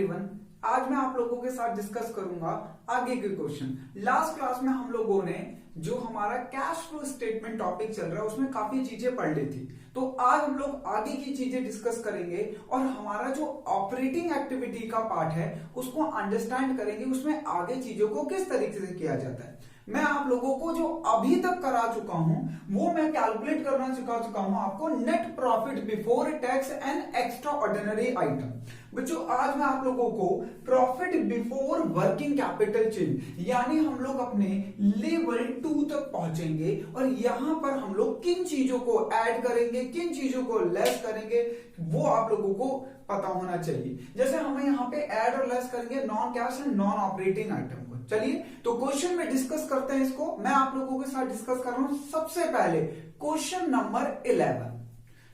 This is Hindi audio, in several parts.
एवरीवन, आज मैं आप लोगों के साथ डिस्कस करूंगा आगे के क्वेश्चन। लास्ट क्लास में हम लोगों ने जो हमारा कैश फ्लो स्टेटमेंट टॉपिक चल रहा है उसमें काफी चीजें पढ़ ली थी। तो आज हम लोग आगे की चीजें डिस्कस करेंगे और हमारा जो ऑपरेटिंग एक्टिविटी का पार्ट है उसको अंडरस्टैंड करेंगे, उसमें आगे चीजों को किस तरीके से किया जाता है। मैं आप लोगों को जो अभी तक करा चुका हूं वो मैं कैलकुलेट करना सिखा चुका हूं आपको, net profit before tax and extra ordinary item. बच्चों आज मैं आप लोगों को profit before working capital change यानी हम लोग अपने लेवल 2 तक पहुंचेंगे और यहां पर हम लोग किन चीजों को ऐड करेंगे, किन चीजों को लेस करेंगे, वो आप लोगों को पता होना चाहिए। जैसे हम यहाँ पे ऐड और लेस करेंगे non cash and non operating item को। चलिए तो क्वेश्चन में डिस्कस करते हैं इसको। मैं आप लोगों के साथ डिस्कस कर रहा हूं सबसे पहले क्वेश्चन नंबर 11,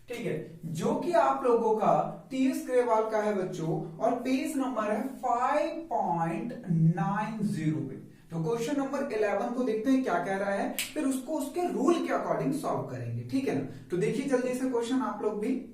ठीक है, जो कि आप लोगों का टीएस ग्रेवाल का है बच्चों और पेज नंबर है 5.90 पे। तो क्वेश्चन नंबर 11 को देखते हैं क्या कह रहा है, फिर उसको उसके रूल के अकॉर्डिंग सॉल्व करेंगे, ठीक है ना। तो देखिए जल्दी से क्वेश्चन आप लोग भी।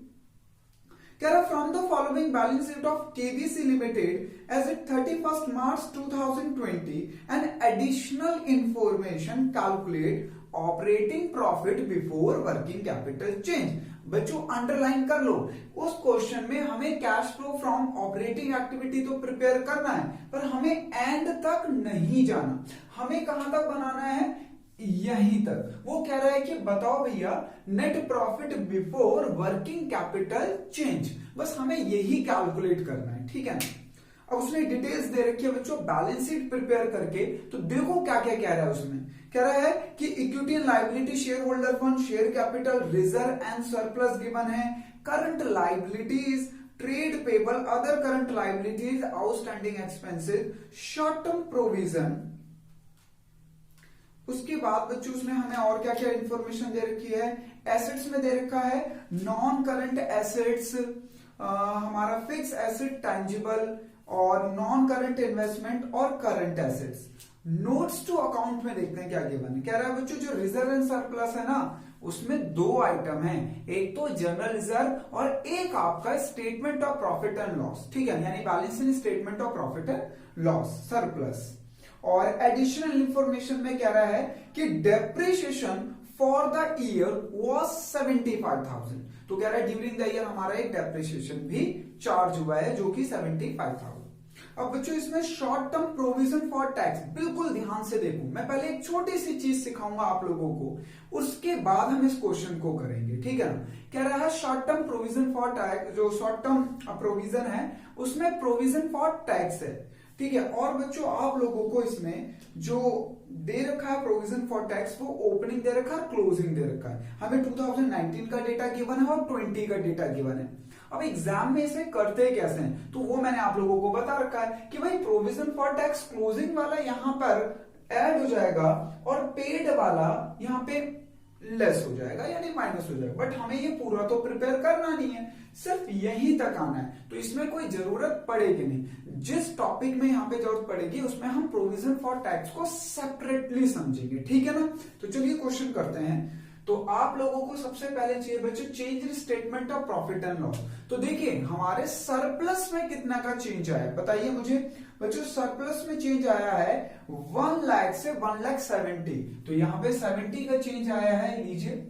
कह रहा from the following balance sheet of KBC limited as at 31 March 2020 and additional information calculate operating profit before working capital change. बच्चों अंडरलाइन कर लो, उस क्वेश्चन में हमें cash flow from operating activity तो प्रिपेयर करना है पर हमें एंड तक नहीं जाना, हमें कहां तक बनाना है, यहीं तक। वो कह रहा है कि बताओ भैया net profit before working capital change, बस हमें यही कैलकुलेट करना है, ठीक है ना। अब उसने डिटेल्स दे रखी है बच्चों बैलेंस शीट प्रिपेयर करके, तो देखो क्या क्या कह रहा है उसमें। कह रहा है कि equity and liability, share holder fund, share capital, reserve and surplus given है, current liabilities, trade payable, other current liabilities, outstanding expenses, short term provision. उसके बाद बच्चों उसने हमें और क्या क्या इंफॉर्मेशन दे रखी है। एसेट्स में दे रखा है नॉन करंट एसेट्स, हमारा फिक्स एसेट, टैंजिबल और नॉन करंट इन्वेस्टमेंट और current assets. Notes to account में देखते हैं क्या गिवन है। कह रहा है बच्चों जो रिजर्व एंड सरप्लस है ना उसमें दो आइटम हैं, एक तो जनरल रिजर्व और एक आपका statement of profit and loss, ठीक है, यानी balancing statement of profit and loss surplus. और एडिशनल इंफॉर्मेशन में कह रहा है कि depreciation for the year was 75,000। तो कह रहा है ड्यूरिंग द ईयर हमारा एक डेप्रिसिएशन भी चार्ज हुआ है जो कि 75,000। अब बच्चों इसमें short term provision for tax, बिल्कुल ध्यान से देखो, मैं पहले एक छोटी सी चीज सिखाऊंगा आप लोगों को, उसके बाद हम इस क्वेश्चन को करेंगे, ठीक है ना। कह रहा है short term provision for tax, जो शॉर्ट टर्म प्रोविजन है उसमें प्रोविजन फॉर टैक्स है, ठीक है। और बच्चों आप लोगों को इसमें जो दे रखा है प्रोविजन फॉर टैक्स वो ओपनिंग दे रखा है, क्लोजिंग दे रखा है। हमें 2019 का डेटा गिवन है और 20 का डेटा गिवन है। अब एग्जाम में इसे करते कैसे हैं तो वो मैंने आप लोगों को बता रखा है कि भाई प्रोविजन फॉर टैक्स क्लोजिंग वाला यहां पर ऐड हो जाएगा और पेड वाला यहां पे लेस हो जाएगा यानी माइनस हो जाएगा। बट हमें ये पूरा तो प्रिपेयर करना नहीं है, सिर्फ यहीं तक आना है, तो इसमें कोई जरूरत पड़ेगी नहीं। जिस टॉपिक में यहाँ पे जरूरत पड़ेगी उसमें हम प्रोविजन फॉर टैक्स को सेपरेटली समझेंगे, ठीक है ना। तो चलिए क्वेश्चन करते हैं। तो आप लोगों को सबसे पहले चाहिए बच्चों change in statement of profit and loss. तो देखिए हमारे सरप्लस में कितना का चेंज आया है बताइए मुझे। बच्चों सरप्लस में चेंज आया है 1 लाख से 1,70,000, तो यहां पे 70 का चेंज आया है, लीजिए।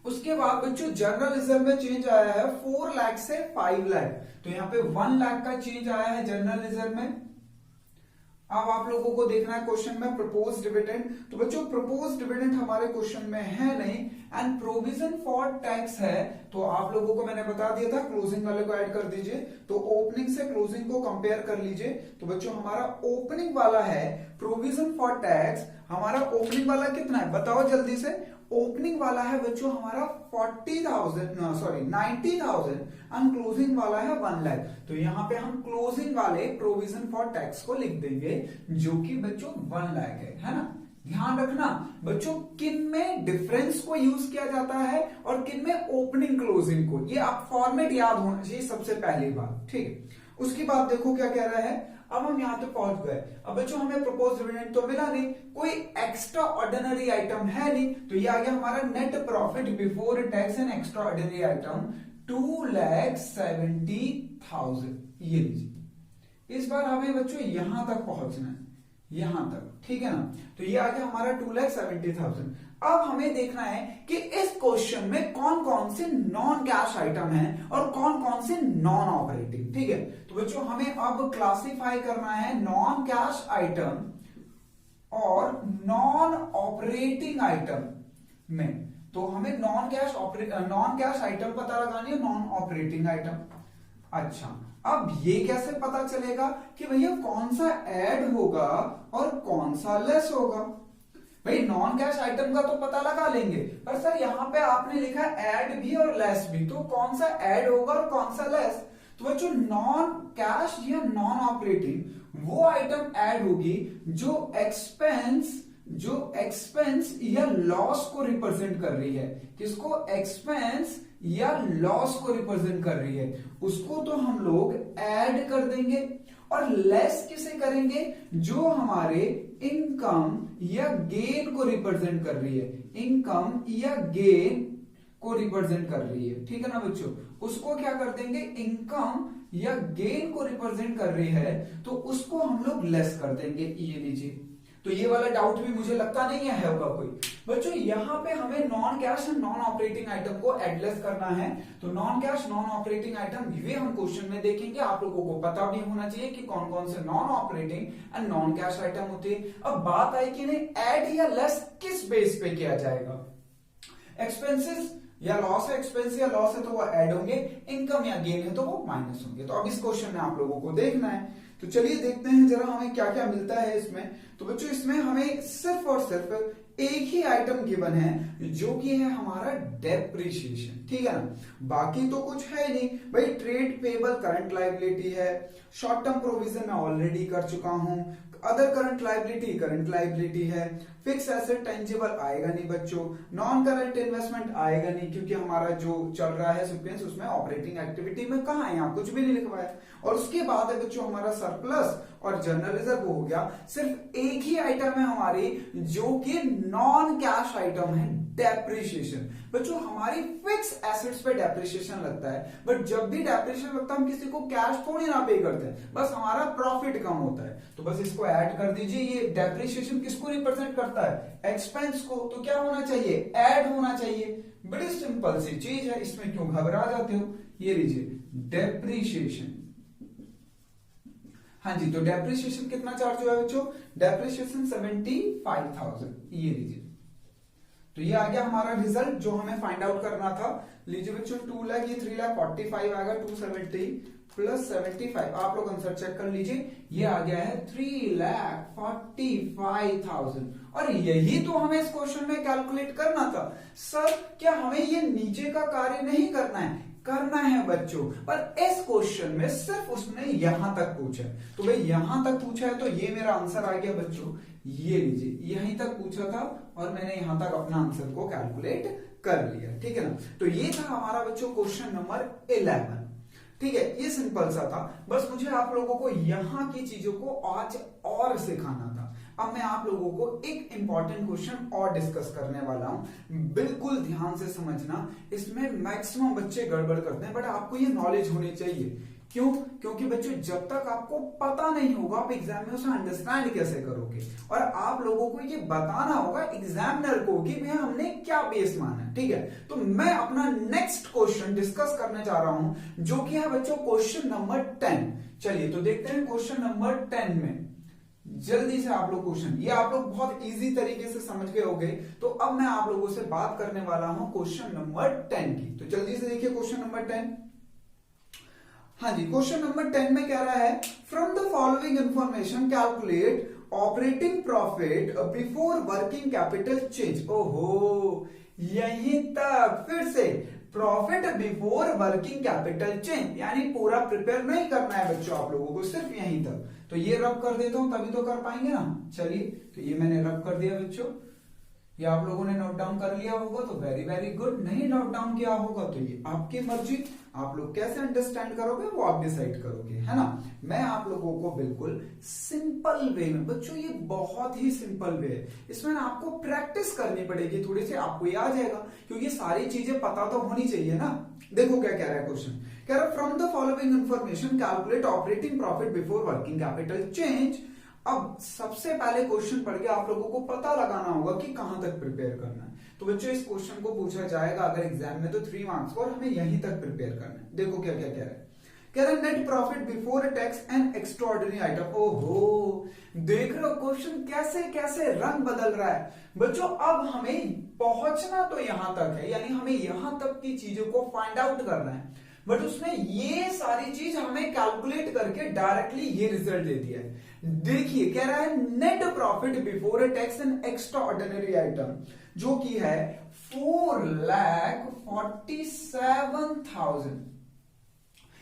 उसके बाद बच्चों जनरल रिजर्व में चेंज आया है 4 लाख से 5 लाख, तो यहां पे 1 लाख का चेंज आया है जनरल रिजर्व में। अब आप लोगों को देखना है क्वेश्चन में प्रपोज डिविडेंड, तो बच्चों प्रपोज डिविडेंड हमारे क्वेश्चन में है नहीं एंड प्रोविजन फॉर टैक्स है, तो आप लोगों को मैंने बता दिया था क्लोजिंग वाले को ऐड कर दीजिए। तो ओपनिंग से क्लोजिंग को कंपेयर कर लीजिए, तो बच्चों हमारा ओपनिंग वाला है प्रोविजन फॉर टैक्स, हमारा ओपनिंग वाला कितना है बताओ जल्दी से। ओपनिंग वाला है बच्चों हमारा 90,000 एंड क्लोजिंग वाला है 1 लाख, तो यहां पे हम क्लोजिंग वाले प्रोविजन फॉर टैक्स को लिख देंगे जो कि बच्चों 1 लाख है ना। ध्यान रखना बच्चों किन में डिफरेंस को यूज किया जाता है और किन में ओपनिंग क्लोजिंग को, ये आप फॉर्मेट याद होना चाहिए सबसे पहली बात, ठीक है। उसके बाद देखो क्या कह रहा है। अब हम यहां तक पहुंच गए, अब बच्चों हमें प्रपोज डिविडेंड तो मिला नहीं, कोई एक्स्ट्रा ऑर्डिनरी आइटम है नहीं, तो ये आ गया हमारा net profit before tax and extra ordinary item 2,70,000। ये लीजिए, इस बार हमें बच्चों यहां तक पहुंचना है, यहां तक, ठीक है ना। तो ये आ गया हमारा 2,70,000। अब हमें देखना है कि इस क्वेश्चन में कौन कौन से नॉन कैश आइटम हैं और कौन कौन से नॉन ऑपरेटिंग, ठीक है। तो बच्चों हमें अब क्लासिफाई करना है नॉन कैश आइटम और नॉन ऑपरेटिंग आइटम में। तो हमें नॉन कैश आइटम पता लगानी है, नॉन ऑपरेटिंग आइटम। अच्छा, अब ये कैसे पता चलेगा कि भैया कौन सा ऐड होगा और कौन सा लेस होगा? भाई नॉन कैश आइटम का तो पता लगा लेंगे, पर सर यहाँ पे आपने लिखा ऐड भी और लेस भी, तो कौन सा ऐड होगा और कौन सा लेस? तो बच्चों नॉन कैश या नॉन ऑपरेटिंग वो आइटम ऐड होगी जो एक्सपेंस या लॉस को रिप्रेजेंट कर रही है। किसको? एक्सपेंस या लॉस को रिप्रेजेंट कर रही है, उसको तो हम लोग ऐड कर देंगे। और लेस किसे करेंगे? जो हमारे इनकम या गेन को रिप्रेजेंट कर रही है, इनकम या गेन को रिप्रेजेंट कर रही है, ठीक है ना बच्चों। उसको क्या कर देंगे? इनकम या गेन को रिप्रेजेंट कर रही है तो उसको हम लोग लेस कर देंगे। ये लीजिए, तो ये वाला डाउट भी मुझे लगता नहीं है होगा कोई। बच्चों यहाँ पे हमें नॉन कैश और नॉन ऑपरेटिंग आइटम को एडलेस करना है। तो non cash non operating item ये हम क्वेश्चन में देखेंगे। आप लोगों को पता भी होना चाहिए कि कौन कौन से non operating and non cash item होते हैं। अब बात आई कि नहीं ऐड या लेस किस बेस पे किया जाएगा? एक्सपेंसेस या लॉस है, एक्सपेंस या लॉस है तो वो ऐड होंगे, इनकम या गेन है तो वो माइनस होंगे। तो अब इस क्वेश्चन में आप लोगों को देखना है। तो चलिए देखते हैं जरा हमें क्या क्या मिलता है इसमें। तो बच्चों इसमें हमें सिर्फ और सिर्फ एक ही आइटम गिवन है जो कि है हमारा डेप्रिसिएशन, ठीक है ना। बाकी तो कुछ है नहीं भाई। ट्रेड पेबल करंट लायबिलिटी है, शॉर्ट टर्म प्रोविजन मैं ऑलरेडी कर चुका हूं, अदर करंट लायबिलिटी है, फिक्स एसेट टेंजिबल आएगा नहीं बच्चों, नॉन करंट इन्वेस्टमेंट आएगा नहीं क्योंकि हमारा जो चल रहा है सीक्वेंस उसमें ऑपरेटिंग एक्टिविटी में कहां है, यहाँ कुछ भी नहीं लिखवाया। और उसके बाद है बच्चों हमारा सरप्लस और जनरल रिजर्व हो गया। सिर्फ एक ही आइटम है हमारी जो कि नॉन कैश आइटम है, डेप्रिसिएशन। बच्चों हमारी फिक्स एसेट्स पे डेप्रिसिएशन लगता है, बट जब भी डेप्रिसिएशन लगता है हम किसी को कैश थोड़ी ना पे करते हैं, बस हमारा प्रॉफिट कम होता है। तो बस इसको ऐड कर दीजिए। ये डेप्रिसिएशन किसको रिप्रेजेंट करता है? एक्सपेंस को। तो क्या होना चाहिए? ऐड होना चाहिए। बड़ी सिंपल सी चीज है, इसमें क्यों घबरा जाते हो? ये लीजिए डेप्रिसिएशन। हाँ जी, तो डेप्रिसिएशन कितना चार्ज हुआ है बच्चों? डेप्रिसिएशन 75,000। ये लीजिए, तो ये आ गया हमारा रिजल्ट जो हमें फाइंड आउट करना था। लीजिए बच्चों 2 लाख, ये 3,45,000 आएगा, 270 प्लस 75। आप लोग आंसर चेक कर लीजिए, ये आ गया है 3,45,000। और यही तो हमें इस क्वेश्चन में कैलकुलेट करना था। सर क्या हमें ये नीचे का कार्य नहीं करना है? करना है बच्चों, पर इस क्वेश्चन में सिर्फ उसने यहां तक पूछा है। तो भाई यहां तक पूछा है तो ये मेरा आंसर आ गया बच्चों। ये लीजिए, यहीं तक पूछा था और मैंने यहां तक अपना आंसर को कैलकुलेट कर लिया, ठीक है ना। तो ये था हमारा बच्चों क्वेश्चन नंबर 11, ठीक है। ये सिंपल सा था, बस मुझे आप लोगों को यहां की चीजों को आज और सिखाना था। अब मैं आप लोगों को एक इंपॉर्टेंट क्वेश्चन और डिस्कस करने वाला हूं, बिल्कुल ध्यान से समझना। इसमें मैक्सिमम बच्चे गड़बड़ करते हैं, बट आपको ये नॉलेज होनी चाहिए। क्यों? क्योंकि बच्चों जब तक आपको पता नहीं होगा आप एग्जाम में उसे अंडरस्टैंड कैसे करोगे, और आप लोगों को ये बताना होगा एग्जामिनर को कि भैया हमने क्या बेस माना है, ठीक है। तो मैं अपना नेक्स्ट क्वेश्चन डिस्कस करने जा रहा हूं जो कि है बच्चों क्वेश्चन नंबर 10। चलिए तो देखते हैं क्वेश्चन नंबर 10 में जल्दी से आप लोग क्वेश्चन, ये आप लोग बहुत इजी तरीके से समझ गए होंगे। तो अब मैं आप लोगों से बात करने वाला हूं क्वेश्चन नंबर 10 की। तो जल्दी से देखिए क्वेश्चन नंबर 10। हाँ जी, क्वेश्चन नंबर 10 में कह रहा है from the following information calculate operating profit before working capital change. ओहो, यहीं तक फिर से profit before working capital change, यानी पूरा प्रिपेयर नहीं करना है बच्चों आप लोगों को, सिर्फ यहीं तक। तो ये रब कर देता हूं तभी तो कर पाएंगे ना। चलिए, तो ये मैंने रब कर दिया बच्चों, ये आप लोगों ने नोट डाउन कर लिया होगा तो वेरी वेरी गुड, नहीं नोट डाउन किया होगा तो ये आपकी मर्जी, आप लोग कैसे अंडरस्टैंड करोगे वो आप डिसाइड करोगे, है ना। मैं आप लोगों को बिल्कुल सिंपल वे में, बच्चों ये बहुत ही सिंपल वे है, इसमें ना आपको प्रैक्टिस करनी पड़ेगी थोड़ी सी, आपको ये आ जाएगा, क्योंकि सारी चीजें पता तो होनी चाहिए ना। देखो क्या कह रहा है क्वेश्चन, कह रहा है from the following information calculate operating profit before working capital change. अब सबसे पहले क्वेश्चन पढ़ के आप लोगों को पता लगाना होगा कि कहां तक प्रिपेयर करना है। तो बच्चों इस क्वेश्चन को पूछा जाएगा अगर एग्जाम में तो 3 मार्क्स को, और हमें यहीं तक प्रिपेयर करना है। देखो क्या क्या कह रहा है, कह रहा है net profit before tax and extraordinary item. ओहो, देख रहे हो क्वेश्चन कैसे कैसे रंग बदल रहा है। बच्चों अब हमें पहुंचना तो यहां तक है, यानी हमें यहां तक की चीजों को फाइंड आउट करना है, बट उसमें ये सारी चीज हमें कैलकुलेट करके डायरेक्टली ये रिजल्ट दे दिया है। देखिए कह रहा है net profit before tax and extra ordinary item, जो की है 4,47,000।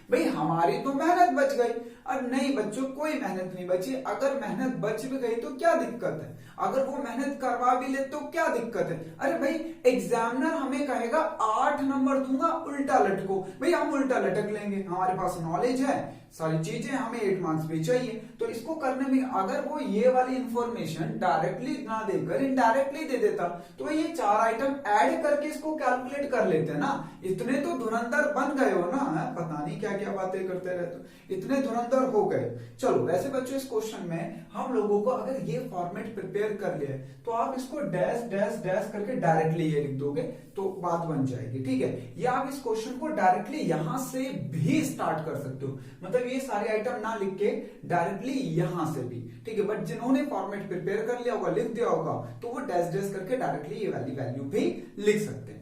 भाई हमारी तो मेहनत बच गई। अब नहीं बच्चों, कोई मेहनत नहीं बची, अगर मेहनत बच भी गई तो क्या दिक्कत है, अगर वो मेहनत करवा भी ले तो क्या दिक्कत है। अरे भाई एग्जामिनर हमें कहेगा 8 नंबर दूंगा उल्टा लटको, भाई हम उल्टा लटक लेंगे, हमारे पास नॉलेज है, सारी चीजें, हमें 8 मार्क्स भी चाहिए। तो इसको करने में अगर वो ये वाली इंफॉर्मेशन डायरेक्टली ना देकर इनडायरेक्टली दे देता तो ये 4 आइटम ऐड करके इसको कैलकुलेट कर लेते ना। इतने तो धुरंधर बन गए हो ना, पता नहीं क्या क्या बातें करते रहते, इतने धुरंधर हो गए। चलो वैसे बच्चों इस क्वेश्चन में हम लोगों को अगर ये फॉर्मेट प्रिपेयर कर लिया तो आप इसको डैश डैश डैश करके डायरेक्टली ये लिख दोगे तो बात बन जाएगी, ठीक है। या आप इस क्वेश्चन को डायरेक्टली यहां से भी स्टार्ट कर सकते हो, मतलब ये सारे आइटम ना लिख के डायरेक्टली यहां से भी, ठीक है। बट जिन्होंने फॉर्मेट प्रिपेयर कर लिया होगा, लिख दिया होगा, तो वो डैश डैश करके डायरेक्टली ये वाली वैल्यू भी लिख सकते हैं।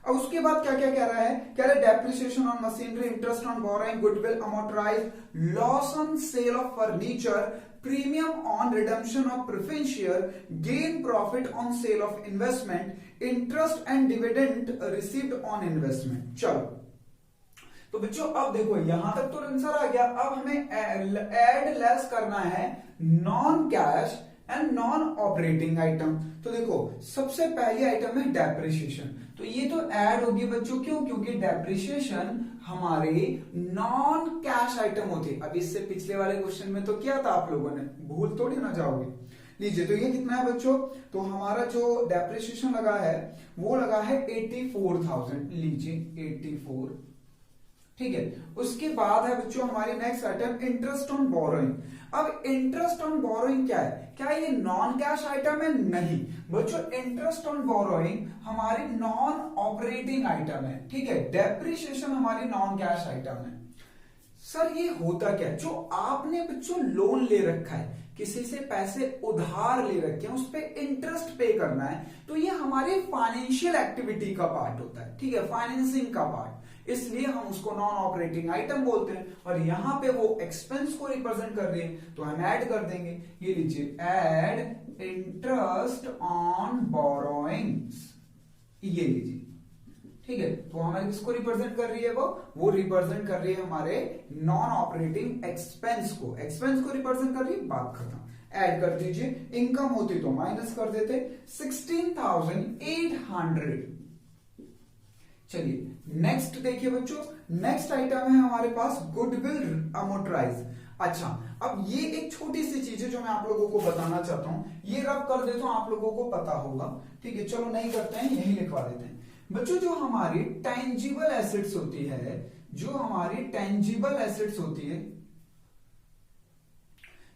अब उसके बाद क्या क्या कह रहा है, कह रहा है depreciation on machinery, interest on borrowing, goodwill amortise, loss on sale of furniture, premium on redemption of preference share, gain profit on sale of investment, interest and dividend received on investment. चलो तो बच्चों अब देखो यहां तक तो आंसर आ गया, अब हमें ऐड लेस करना है non cash and non operating item. तो देखो सबसे पहली आइटम है डेप्रिसिएशन, तो ये तो ऐड होगी बच्चों, क्यों, क्योंकि डेप्रिसिएशन हमारे नॉन कैश आइटम होती। अब इससे पिछले वाले क्वेश्चन में तो किया था आप लोगों ने, भूल थोड़ी ना जाओगे। लीजिए तो ये कितना है बच्चों, तो हमारा जो डेप्रिसिएशन लगा है वो लगा है 84,000, लीजिए 84, ठीक है। उसके बाद है बच्चों हमारी next item interest on borrowing. अब इंटरेस्ट ऑन बोरोइंग क्या है, क्या ये नॉन कैश आइटम है? नहीं बच्चों, इंटरेस्ट ऑन बोरोइंग हमारी नॉन ऑपरेटिंग आइटम है, ठीक है। डेप्रिसिएशन हमारी नॉन कैश आइटम है। सर ये होता क्या, जो आपने बच्चों लोन ले रखा है, किसी से पैसे उधार ले रखे हैं, उस पर इंटरेस्ट पे करना है, तो ये हमारी फाइनेंशियल एक्टिविटी का पार्ट होता है, ठीक है, फाइनेंसिंग का पार्ट, इसलिए हम उसको नॉन ऑपरेटिंग आइटम बोलते हैं। और यहां पे वो एक्सपेंस को रिप्रेजेंट कर रही है तो हम ऐड कर देंगे, ये लीजिए ऐड इंटरेस्ट ऑन बोरोइंग्स, ये लीजिए, ठीक है। तो हमारे किसको रिप्रेजेंट कर रही है, वो रिप्रेजेंट कर रही है हमारे नॉन ऑपरेटिंग एक्सपेंस को, एक्सपेंस को रिप्रेजेंट कर रही है, बात खत्म। ऐड कर दीजिए, इनकम होती तो माइनस कर देते, 16,800। चलिए नेक्स्ट देखिए बच्चों, नेक्स्ट आइटम है हमारे पास गुडविल अमोर्टाइज। अच्छा अब ये एक छोटी सी चीज है जो मैं आप लोगों को बताना चाहता हूं, ये रब कर देता हूं, आप लोगों को पता होगा, ठीक है। चलो नहीं करते हैं, यही लिखवा देते हैं बच्चों। जो हमारी टेंजिबल एसेट्स होती है, जो हमारी टेंजिबल एसेट्स होती है,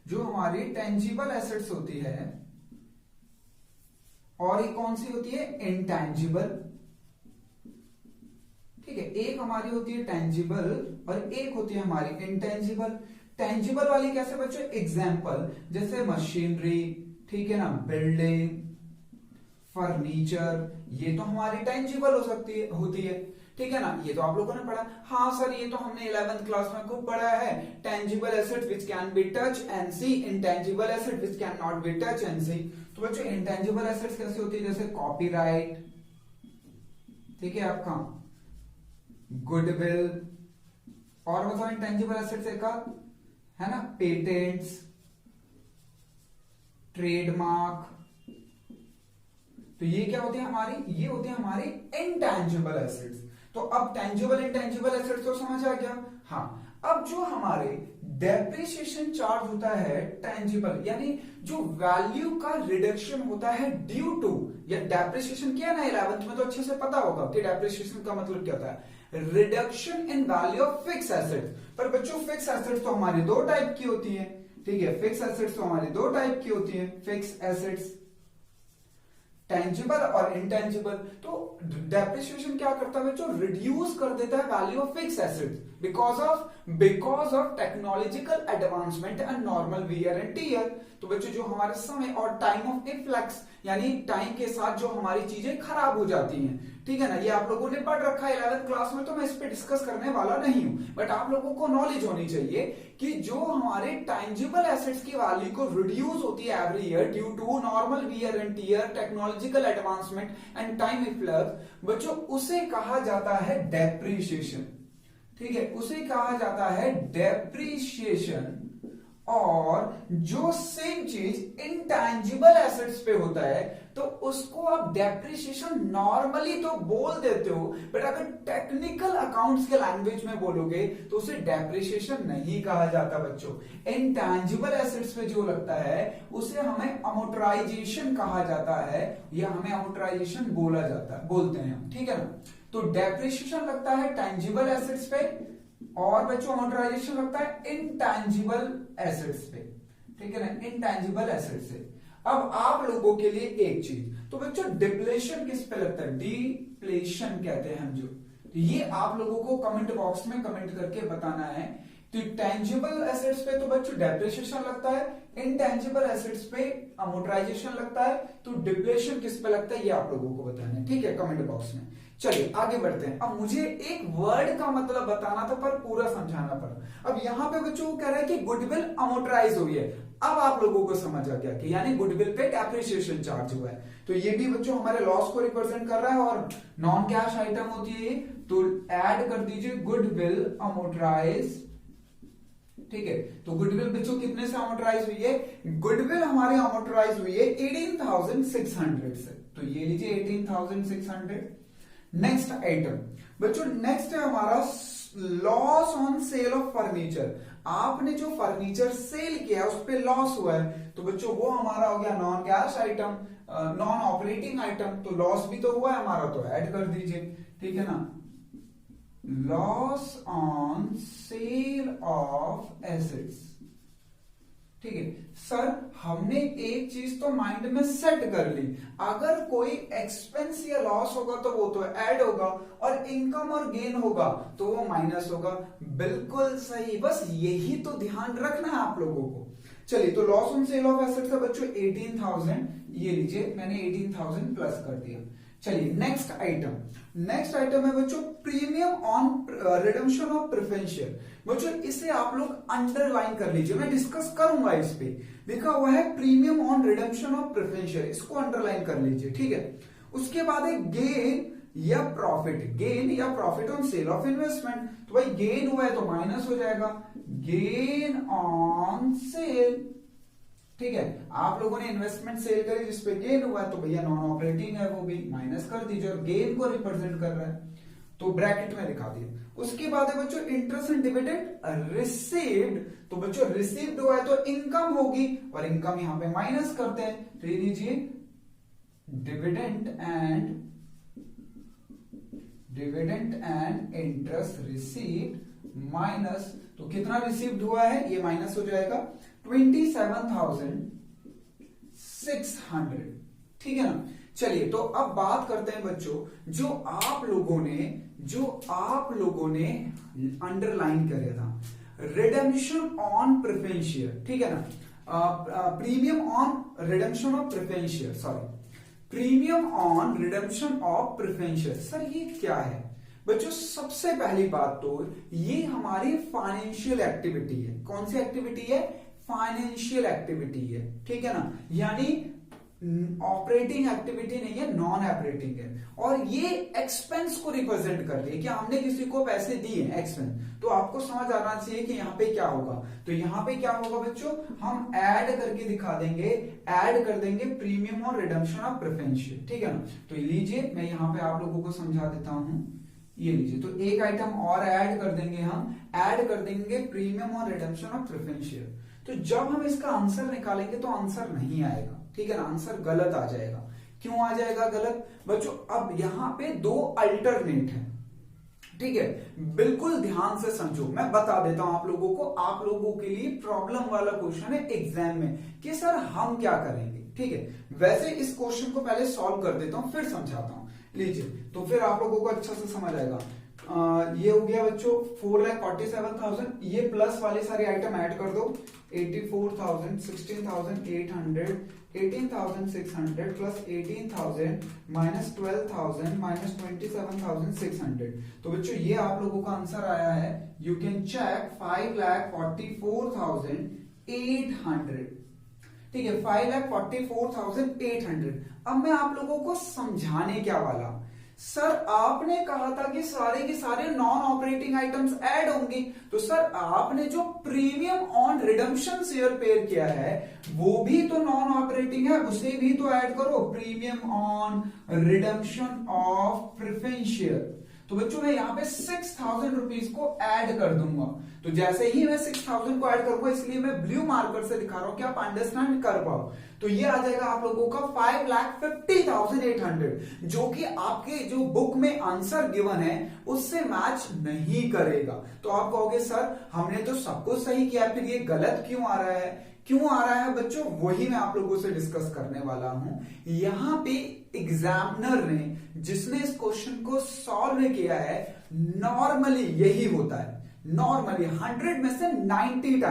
जो हमारी टेंजिबल एसेट्स होती है, और ये कौन सी होती है, इंटेंजिबल, ठीक है। एक हमारी होती है टेंजिबल और एक होती है हमारी इंटेंजिबल। टेंजिबल वाली कैसे बच्चों, एग्जाम्पल जैसे मशीनरी, ठीक है ना, बिल्डिंग, फर्नीचर, ये तो हमारी टेंजिबल हो सकती है, होती है, ठीक है ना। ये तो आप लोगों ने पढ़ा, हाँ सर ये तो हमने 11th क्लास में खूब पढ़ा है, tangible asset which can be touch and see, intangible asset which can not be touch and see. तो बच्चों इंटेंजिबल एसेट्स कैसे होती है, जैसे कॉपीराइट, ठीक है, आपका गुडविल, और बताओ इंटेंजिबल एसेट्स एक है ना, पेटेंट्स, ट्रेडमार्क, तो ये क्या होते हैं हमारी, ये होते हैं हमारे इंटेंजिबल एसेट्स। तो अब टेंजिबल इंटेंजिबल एसेट्स तो समझ आ गया। हाँ, अब जो हमारे डेप्रिसिएशन चार्ज होता है टेंजिबल, यानी जो वैल्यू का रिडक्शन होता है ड्यू टू, या डेप्रिसिएशन किया ना 11th में तो अच्छे से पता होगा कि डेप्रिसिएशन का मतलब क्या होता है, reduction in value of fix assets. पर बच्चों फिक्स एसेट्स तो हमारे दो टाइप की होती है, ठीक है, फिक्स एसेट्स तो हमारी दो टाइप की होती है, फिक्स एसेट्स टेंजिबल और इंटेंजिबल। तो डेप्रिसिएशन क्या करता है बच्चों, रिड्यूस कर देता है value of fix assets because of technological advancement and normal wear and tier. तो बच्चों जो हमारे समय और टाइम ऑफ इफ्लेक्स, यानी टाइम के साथ जो हमारी चीजें खराब हो जाती हैं, ठीक है ना, ये आप लोगों ने पढ़ रखा है 11th क्लास में, तो मैं इस पे डिस्कस करने वाला नहीं हूं, बट आप लोगों को नॉलेज होनी चाहिए कि जो हमारे टेंजिबल एसेट्स की वैल्यू को रिड्यूस होती है every year due to normal wear and tear, technological advancement and time efflux, बच्चों उसे कहा जाता है डेप्रिसिएशन, ठीक है, उसे कहा जाता है डेप्रिसिएशन। और जो सेम चीज इंटेंजिबल एसेट्स पे होता है तो उसको आप डेप्रिसिएशन नॉर्मली तो बोल देते हो, बट अगर टेक्निकल अकाउंट्स के लैंग्वेज में बोलोगे तो उसे डेप्रिसिएशन नहीं कहा जाता बच्चों। इंटेंजिबल एसेट्स पे जो लगता है उसे हमें अमोर्टाइजेशन कहा जाता है, या हमें अमोर्टाइजेशन बोला जाता है, बोलते हैं हम, ठीक है ना। तो डेप्रिसिएशन लगता है टेंजिबल एसेट्स पे और बच्चों अमोर्टाइजेशन लगता है इंटेंजिबल एसेट्स पे, ठीक है ना, इंटेंजिबल एसेट्स से। अब आप लोगों के लिए एक चीज, तो बच्चों डिप्लेशन किस पे लगता है, डिप्लेशन कहते हैं हम जो, तो ये आप लोगों को कमेंट बॉक्स में कमेंट करके बताना है। तो टेंजिबल एसेट्स पे तो बच्चों डेप्रिसिएशन लगता है, इंटेंजिबल एसेट्स पे अमोर्टाइजेशन लगता है, तो डिप्लेशन किस पे लगता है ये आप लोगों को बताना है, ठीक है, कमेंट बॉक्स में। चलिए आगे बढ़ते हैं। अब मुझे एक वर्ड का मतलब बताना था पर पूरा समझाना पड़ा। अब यहां पे बच्चों को कह रहा है कि गुडविल अमोर्टाइज हुई है। अब आप लोगों को समझ आ गया कि यानी गुडविल पे डेप्रिसिएशन चार्ज हुआ है, तो ये भी बच्चों हमारे लॉस को रिप्रेजेंट कर रहा है और नॉन कैश आइटम होती है, तो ऐड कर दीजिए गुडविल अमोर्टाइज, ठीक है। तो गुडविल बच्चों कितने से अमोर्टाइज हुई है, गुडविल हमारे अमोर्टाइज हुई है 18,600 से, तो ये लीजिए 18,600। नेक्स्ट आइटम बच्चों, नेक्स्ट है हमारा loss on sale of furniture. आपने जो फर्नीचर सेल किया उस पे लॉस हुआ है, तो बच्चों वो हमारा हो गया non cash item, non operating item, तो लॉस भी तो हुआ है हमारा, तो ऐड कर दीजिए, ठीक है ना। Loss on sale of assets, ठीक है सर, हमने एक चीज तो माइंड में सेट कर ली, अगर कोई एक्सपेंस या लॉस होगा तो वो तो ऐड होगा, और इनकम और गेन होगा तो वो माइनस होगा। बिल्कुल सही, बस यही तो ध्यान रखना है आप लोगों को। चलिए, तो loss on sale of assets का बच्चों 18,000, ये लीजिए मैंने 18,000 प्लस कर दिया। चलिए नेक्स्ट आइटम, नेक्स्ट आइटम है बच्चों premium on redemption of preferential. बच्चों इसे आप लोग अंडरलाइन कर लीजिए, मैं डिस्कस करूंगा इस पे, लिखा हुआ है premium on redemption of preferential, इसको अंडरलाइन कर लीजिए, ठीक है। उसके बाद है गेन या प्रॉफिट, गेन या profit on sale of investment, तो भाई गेन हुआ है तो माइनस हो जाएगा, गेन ऑन सेल, ठीक है। आप लोगों ने इन्वेस्टमेंट सेल करी जिसपे गेन हुआ है तो भैया नॉन ऑपरेटिंग है वो भी माइनस कर दीजिए, और गेन को रिप्रेजेंट कर रहा है तो ब्रैकेट में दिखा दिया। उसके बाद है बच्चों इंटरेस्ट एंड डिविडेंड रिसीव्ड, तो बच्चों रिसीव्ड हुआ है तो इनकम होगी, और इनकम यहां पे माइनस करते हैं, तो ये लीजिए dividend and interest received minus, तो कितना रिसीव्ड हुआ है ये माइनस हो जाएगा 27,600, ठीक है ना। चलिए, तो अब बात करते हैं बच्चों जो आप लोगों ने अंडरलाइन किया था, रिडेम्पशन ऑन प्रेफरेंशियल, ठीक है ना, premium on redemption of preferential, sorry premium on redemption of preferential. Sir ये क्या है बच्चों, सबसे पहली बात तो ये हमारी फाइनेंशियल एक्टिविटी है। कौन सी एक्टिविटी है, फाइनेंशियल एक्टिविटी है, ठीक है ना। यानी ऑपरेटिंग एक्टिविटी नहीं है, नॉन ऑपरेटिंग है, और ये एक्सपेंस को रिप्रेजेंट कर रही है कि हमने किसी को पैसे दिए एक्सपेंस। तो आपको समझ आना चाहिए कि यहाँ पे क्या होगा। तो यहाँ पे क्या होगा बच्चों, हम ऐड करके दिखा देंगे, ऐड कर देंगे प्रीमियम और रिडम्पशन ऑफ प्रेफरेंस शेयर, ठीक है ना। तो लीजिए मैं यहाँ पे आप लोगों को समझा देता हूं, ये लीजिए। तो एक आइटम और ऐड कर देंगे, हम ऐड कर देंगे प्रीमियम और रिडम्पशन ऑफ प्रेफरेंस शेयर। तो जब हम इसका आंसर निकालेंगे तो आंसर नहीं आएगा, ठीक है ना, आंसर गलत आ जाएगा। क्यों आ जाएगा गलत बच्चों, अब यहां पे दो अल्टरनेट है, ठीक है, बिल्कुल ध्यान से समझो, मैं बता देता हूं आप लोगों को, आप लोगों के लिए प्रॉब्लम वाला क्वेश्चन है एग्जाम में कि सर हम क्या करेंगे, ठीक है। वैसे इस क्वेश्चन को पहले सॉल्व कर देता हूं फिर समझाता हूं, लीजिए। तो फिर आप लोगों को अच्छा से समझ आएगा। ये हो गया बच्चों 4,47,000, ये प्लस वाले सारे आइटम ऐड कर दो, 84,000, 16,800, 18,600 प्लस 18,000 माइनस 12,000 माइनस 27,600। तो बच्चों ये आप लोगों का आंसर आया है, यू कैन चेक 5,44,800, ठीक है, 5,44,800। अब मैं आप लोगों को समझाने क्या वाला, सर आपने कहा था कि सारे के सारे नॉन ऑपरेटिंग आइटम्स ऐड होंगे, तो सर आपने जो premium on redemption share pair किया है वो भी तो नॉन ऑपरेटिंग है, उसे भी तो ऐड करो, premium on redemption of preference share. तो बच्चों मैं यहाँ पे 6,000 रुपीज को ऐड कर दूंगा। तो जैसे ही मैं 6,000 को ऐड करूंगा, इसलिए मैं ब्लू मार्कर से दिखा रहा हूं कि आप अंडरस्टैंड कर पाओ। तो ये आ जाएगा आप लोगों का 5,50,800, जो कि आपके जो बुक में आंसर गिवन है उससे मैच नहीं करेगा। तो आप कहोगे सर हमने तो सब कुछ सही किया, फिर ये गलत क्यों आ रहा है, क्यों आ रहा है बच्चों, वही मैं आप लोगों से डिस्कस करने वाला हूं। यहां पे एग्जामिनर ने जिसने इस क्वेश्चन को सॉल्व किया है, नॉर्मली यही होता है, नॉर्मली 100 में से 90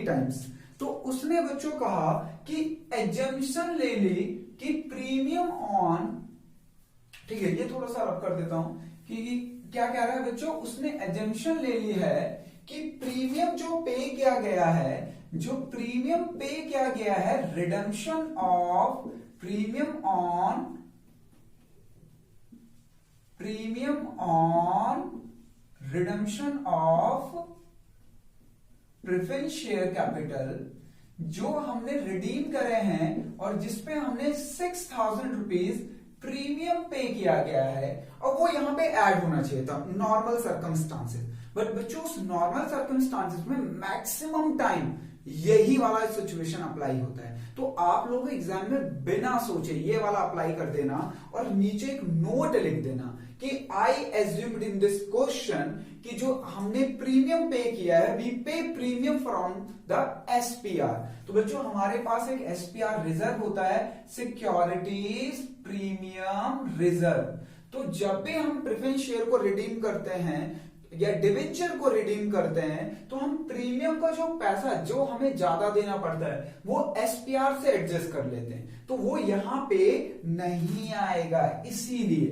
टाइम्स। तो उसने बच्चों कहा कि एजम्पशन ले ली कि प्रीमियम ऑन, ठीक है, ये थोड़ा सा रब कर देता हूं कि क्या कह रहा है बच्चों, उसने एजम्पशन ले ली है कि प्रीमियम जो पे किया गया है, जो प्रीमियम पे किया गया है, redemption of premium on redemption of preference share capital जो हमने रिडीम करे हैं और जिसपे हमने 6,000 रुपीज प्रीमियम पे किया गया है, और वो यहां पे ऐड होना चाहिए था नॉर्मल सर्कमस्टांसेस। बट बच्चों उस नॉर्मल सर्कमस्टांसेस में मैक्सिमम टाइम यही वाला सिचुएशन अप्लाई होता है। तो आप लोग एग्जाम में बिना सोचे ये वाला अप्लाई कर देना और नीचे एक नोट लिख देना कि आई एज्यूम्ड इन दिस क्वेश्चन कि जो हमने प्रीमियम पे किया है, वी पे प्रीमियम फ्रॉम द एसपीआर। तो बच्चों हमारे पास एक एसपीआर रिजर्व होता है, सिक्योरिटीज प्रीमियम रिजर्व। तो जब भी हम प्रेफरेंस शेयर को रिडीम करते हैं या डिवेंचर को रिडीम करते हैं, तो हम प्रीमियम का जो पैसा जो हमें ज्यादा देना पड़ता है वो एसपीआर से एडजस्ट कर लेते हैं, तो वो यहां पे नहीं आएगा, इसीलिए,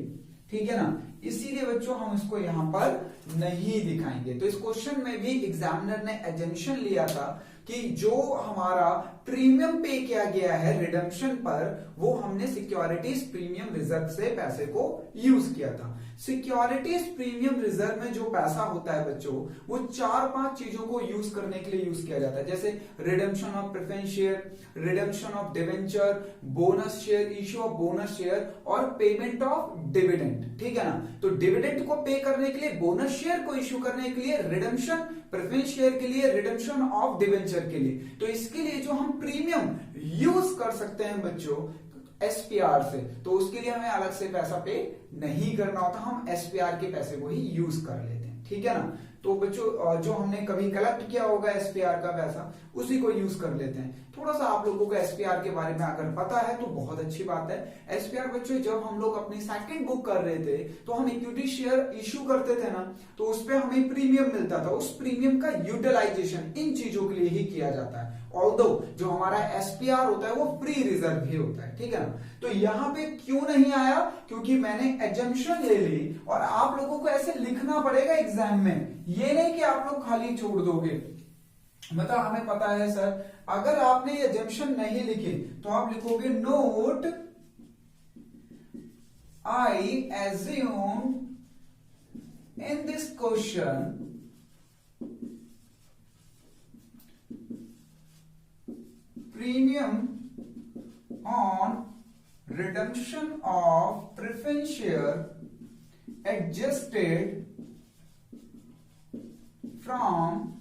ठीक है ना, इसीलिए बच्चों हम इसको यहां पर नहीं दिखाएंगे। तो इस क्वेश्चन में भी एग्जामिनर ने एजम्पशन लिया था कि जो हमारा प्रीमियम पे किया गया है रिडम्पशन पर, वो हमने सिक्योरिटीज प्रीमियम रिजर्व से पैसे को यूज किया था। सिक्योरिटीज प्रीमियम रिजर्व में जो पैसा होता है बच्चों, वो 4-5 चीजों को यूज करने के लिए यूज किया जाता है, जैसे redemption of preference share, redemption of debenture, bonus share, issue of bonus share और पेमेंट ऑफ डिविडेंड, ठीक है ना। तो डिविडेंड को पे करने के लिए, बोनस शेयर को इश्यू करने के लिए रिडम्पशन, प्रेफरेंस शेयर के लिए रिडम्पशन ऑफ डिवेंचर के लिए। तो इसके लिए जो हम प्रीमियम यूज कर सकते हैं बच्चों एसपीआर से, तो उसके लिए हमें अलग से पैसा पे नहीं करना होता, हम एसपीआर के पैसे को ही यूज कर लेते हैं, ठीक है ना। तो बच्चों जो हमने कभी कलेक्ट किया होगा एसपीआर का पैसा, उसी को यूज कर लेते हैं। थोड़ा सा आप लोगों को एसपीआर के बारे में अगर पता है तो बहुत अच्छी बात है। एसपीआर बच्चों जब हम लोग अपनी सेकंड बुक कर रहे थे तो हम इक्विटी शेयर इश्यू करते थे ना, तो उस पर हमें प्रीमियम मिलता था, उस प्रीमियम का यूटिलाइजेशन इन चीजों के लिए ही किया जाता है। ऑल्दो जो हमारा एसपीआर होता है वो प्री रिजर्व ही होता है, ठीक है ना। तो यहां पे क्यों नहीं आया, क्योंकि मैंने एजम्पशन ले ली, और आप लोगों को ऐसे लिखना पड़ेगा एग्जाम में, ये नहीं कि आप लोग खाली छोड़ दोगे। मतलब हमें पता है सर, अगर आपने ये जंक्शन नहीं लिखी तो आप लिखोगे note I assume in this question premium on redemption of preference share adjusted from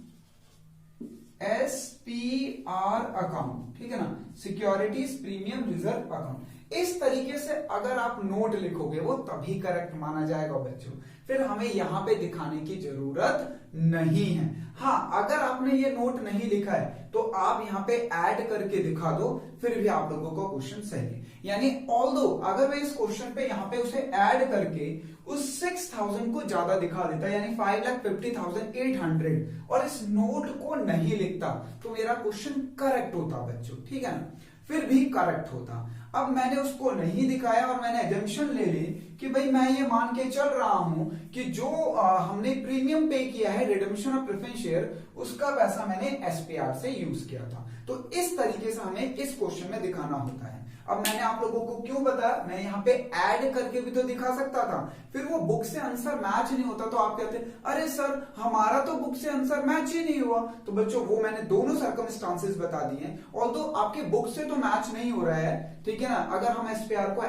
SPR account, ठीक है ना, सिक्योरिटीज प्रीमियम रिजर्व अकाउंट। इस तरीके से अगर आप नोट लिखोगे वो तभी करेक्ट माना जाएगा बच्चों, फिर हमें यहां पे दिखाने की जरूरत नहीं है। हाँ, अगर आपने ये नोट नहीं लिखा है तो आप यहाँ पे ऐड करके दिखा दो, फिर भी आप लोगों का क्वेश्चन सही है। यानी ऑल्दो अगर मैं इस क्वेश्चन पे यहाँ पे उसे ऐड करके उस 6000 को ज्यादा दिखा देता, यानी 5,50,800, और इस नोट को नहीं लिखता तो मेरा क्वेश्चन करेक्ट होता बच्चों, ठीक है ना, फिर भी करेक्ट होता। अब मैंने उसको नहीं दिखाया और मैंने एजम्पशन ले ली कि भाई मैं ये मान के चल रहा हूं कि जो हमने प्रीमियम पे किया है रिडेम्पशन ऑफ प्रेफरेंस शेयर, उसका पैसा मैंने एसपीआर से यूज किया था। तो इस तरीके से हमें इस क्वेश्चन में दिखाना होता है। अब मैंने आप लोगों को क्यों बताया, मैं यहाँ पे ऐड करके भी तो दिखा सकता था, फिर वो बुक से आंसर मैच नहीं होता तो आप कहते अरे सर हमारा तो बुक से आंसर मैच ही नहीं हुआ। तो बच्चों वो मैंने दोनों सर्कमस्टांसेस बता दिए हैं, ऑल्दो आपके बुक से तो मैच नहीं हो रहा है, ठीक है ना, अगर हम एसपीआर को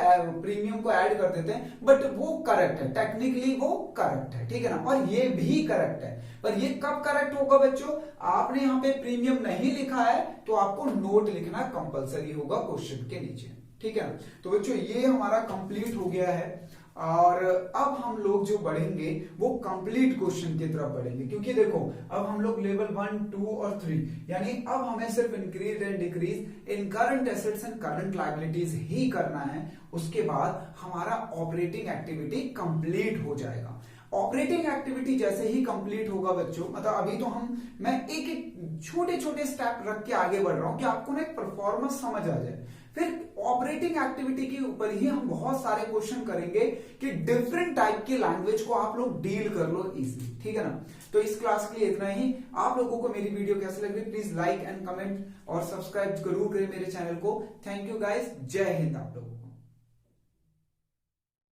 प्रीमियम को ऐड कर देते हैं, बट वो करेक्ट है, टेक्निकली वो करेक्ट है, ठीक है ना, और ये भी करेक्ट है। पर ये कब करेक्ट होगा बच्चों, आपने यहाँ पे प्रीमियम नहीं लिखा है तो आपको नोट लिखना कंपलसरी होगा क्वेश्चन के नीचे, ठीक है ना। तो बच्चों ये हमारा कंप्लीट हो गया है, और अब हम लोग जो बढ़ेंगे वो कंप्लीट क्वेश्चन की तरफ बढ़ेंगे, क्योंकि देखो अब हम लोग लेवल 1, 2 और 3, यानी अब हमें सिर्फ increase and decrease in current assets and current liabilities ही करना है। उसके बाद हमारा ऑपरेटिंग एक्टिविटी कंप्लीट हो जाएगा। ऑपरेटिंग एक्टिविटी जैसे ही कंप्लीट होगा बच्चों, मतलब अभी तो मैं एक एक छोटे छोटे स्टेप रख के आगे बढ़ रहा हूं कि आपको ना एक परफॉर्मेंस समझ आ जाए। फिर ऑपरेटिंग एक्टिविटी के ऊपर ही हम बहुत सारे क्वेश्चन करेंगे कि डिफरेंट टाइप की लैंग्वेज को आप लोग डील कर लो इजीली, ठीक है ना। तो इस क्लास के लिए इतना ही। आप लोगों को मेरी वीडियो कैसी लग रही, प्लीज लाइक एंड कमेंट और सब्सक्राइब जरूर करें मेरे चैनल को। थैंक यू गाइस, जय हिंद आप लोगों को।